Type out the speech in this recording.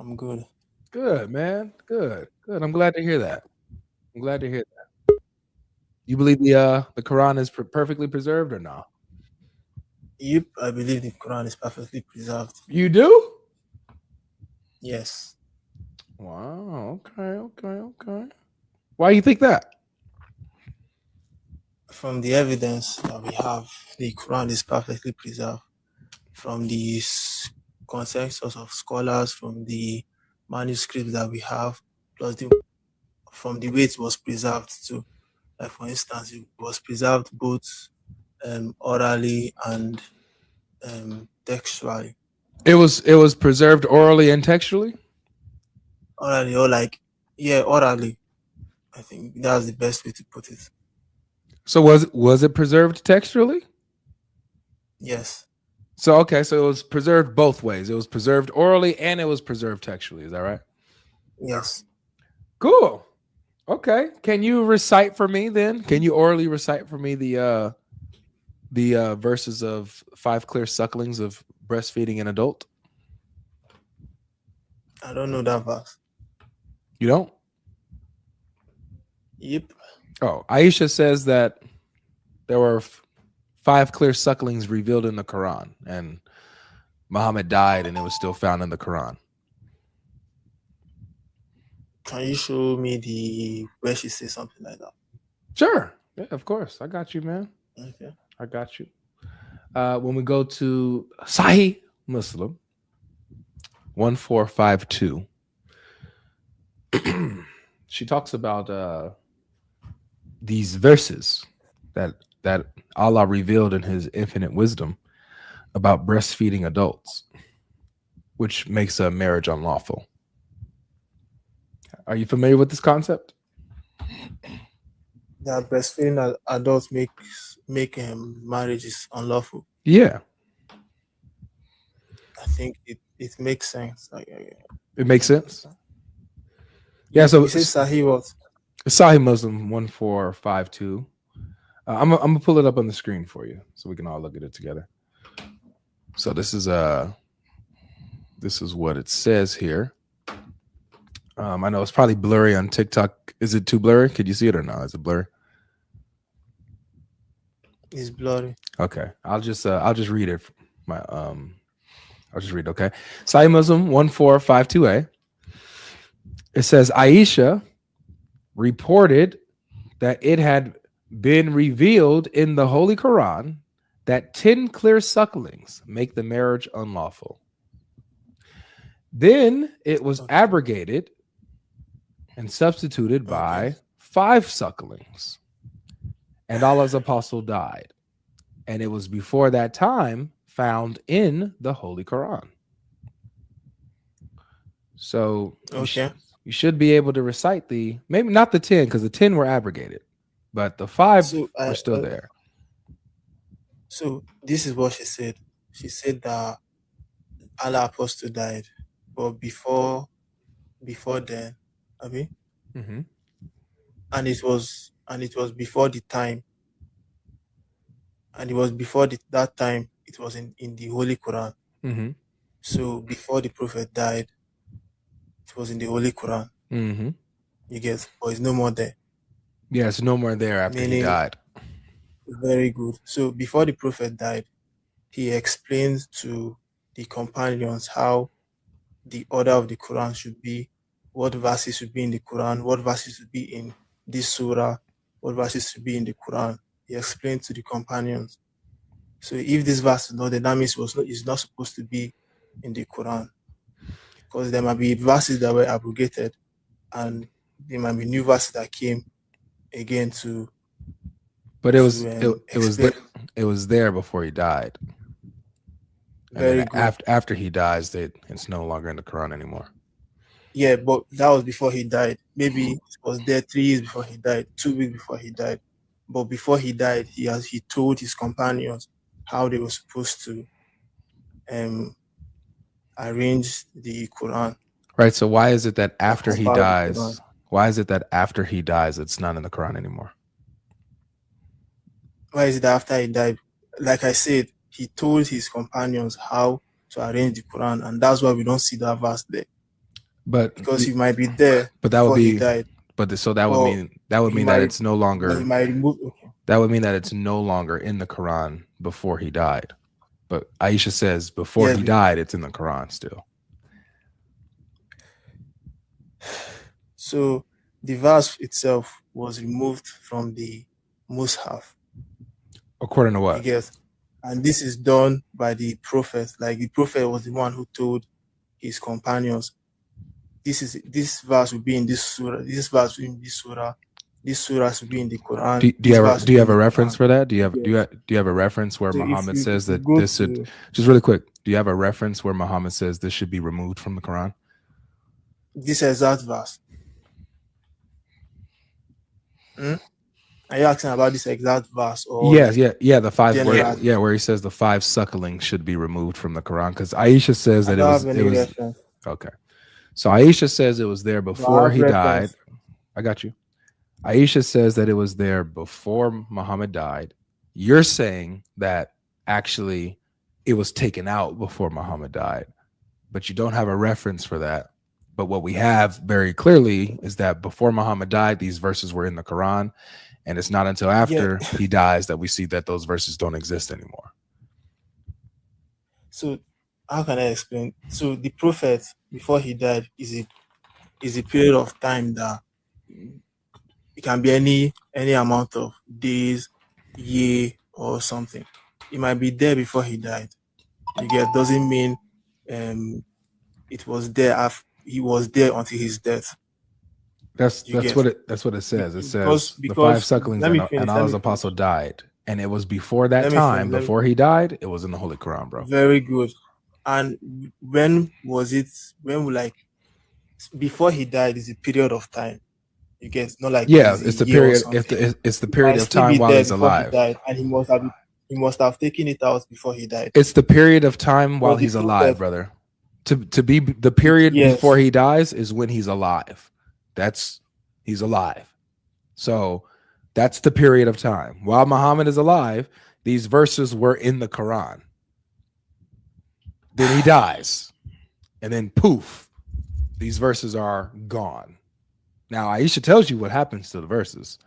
I'm good. Good, man. Good. Good. I'm glad to hear that. I'm glad to hear that. You believe the Quran is perfectly preserved or no? Yep, I believe the Quran is perfectly preserved. You do? Yes. Wow. Okay. Okay. Okay. Why you think that? From the evidence that we have, the Quran is perfectly preserved. From the consensus of scholars, from the manuscripts that we have, plus from the way it was preserved too. Like for instance, it was preserved both orally and textually. It was preserved orally and textually. Orally or like orally. I think that's the best way to put it. So was it preserved textually? Yes. So okay, so it was preserved both ways. It was preserved orally and it was preserved textually. Is that right? Yes. Cool. Okay. Can you recite for me then? Can you orally recite for me the verses of five clear sucklings of breastfeeding an adult? I don't know that verse. You don't? Yep. Oh, Aisha says that there were five clear sucklings revealed in the Quran, and Muhammad died, and it was still found in the Quran. Can you show me the where she says something like that? Sure. Yeah, of course. I got you, man. Okay. I got you. When we go to Sahih Muslim 1452, she talks about these verses that Allah revealed in His infinite wisdom about breastfeeding adults, which makes a marriage unlawful. Are you familiar with this concept? That breastfeeding adults make marriages unlawful. Yeah, I think it makes sense. it makes I sense. understand. Yeah, Yep. so It says Sahih what? Sahih Muslim 1452. I'm gonna pull it up on the screen for you so we can all look at it together. So this is what it says here. I know it's probably blurry on TikTok. Is it too blurry? Could you see it or no? Is it blurry? It's blurry. Okay, I'll just read it. My I'll just read. Okay, Sahih Muslim 1452a. It says Aisha reported that it had been revealed in the Holy Quran that 10 clear sucklings make the marriage unlawful. Then it was Okay. abrogated and substituted Okay. by 5 sucklings. And Allah's apostle died. And it was before that time found in the Holy Quran. So Okay. you should be able to recite maybe not the 10, because the 10 were abrogated, but the 5 So were I still there. so this is what she said. She said that Allah Apostle died, but before then, I mean, Mm-hmm. and it was before the time, and it was before that time. It was in the Holy Quran. Mm-hmm. So before the Prophet died, it was in the Holy Quran. Mm-hmm. You get, but it's no more there. Yeah, it's no more there after he Meaning, died. very good. So before the Prophet died, he explains to the companions how the order of the Quran should be, what verses should be in the Quran, what verses should be in this surah, what verses should be in the Quran. He explained to the companions. So if this verse is not, then that means it's not supposed to be in the Quran, because there might be verses that were abrogated, and there might be new verses that came again to But explain. it was there before he died. And then Very good. after he dies, it's no longer in the Quran anymore. Yeah, but that was before he died. Maybe it was there 3 years before he died, 2 weeks before he died. But before he died, he told his companions how they were supposed to um arrange the Quran Right. So why is it that or after he compile the Quran. dies, why is it that after he dies, it's not in the Quran anymore? Why is it that after he died? Like I said, he told his companions how to arrange the Quran, and that's why we don't see that verse there. But because he might be there that would before he be died. so that would But mean he that might, it's no but he longer might remove. Okay. that would mean that it's no longer in the Quran before he died. But Aisha says before Yes. he died, it's in the Quran still. So the verse itself was removed from the Mus'haf. According to You what? get, and this is done by the prophet. Like the prophet was the one who told his companions, this verse will be in this surah. This verse will be in this surah. This surah will be in the Quran. Do you This have verse will you be have in a the reference Quran. for that? Do you Yes. have a reference where So Muhammad says if you that go this should, to, just really quick, do you have a reference where Muhammad says this should be removed from the Quran? this exact verse, are you asking about this exact verse or Yeah, like the five generally? where he says the 5 sucklings should be removed from the Quran, because Aisha says I that don't have any reference, okay. So Aisha says it was there but I before have he died. reference. I got you. Aisha says that it was there before Muhammad died. You're saying that actually it was taken out before Muhammad died, but you don't have a reference for that. But what we have very clearly is that before Muhammad died, these verses were in the Quran, and it's not until Yeah. after he dies that we see that those verses don't exist anymore. So how can I explain? So the prophet before he died is a period of time that it can be any amount of days, year, or something. It might be there before he died. You get, doesn't mean it was there after he was there until his death. That's You get, what it says. It because says the 5 sucklings let me and finish. Let Allah's me apostle finish. died, and it was before that Let me finish. time. Before he died, it was in the Holy Quran, bro. Very good. And when was it? When like before he died is a period of time. You get, not like Yeah, is a it's the year or period. something. It's the It period might of still time be while there he's before he alive. died, and he must have taken it out before he died. It's the period of time while But the he's alive, prophet, brother. To be the period yes. before he dies is when he's alive. He's alive. So that's the period of time. While Muhammad is alive, these verses were in the Quran. Then he dies. And then poof, these verses are gone. Now, Aisha tells you what happens to the verses.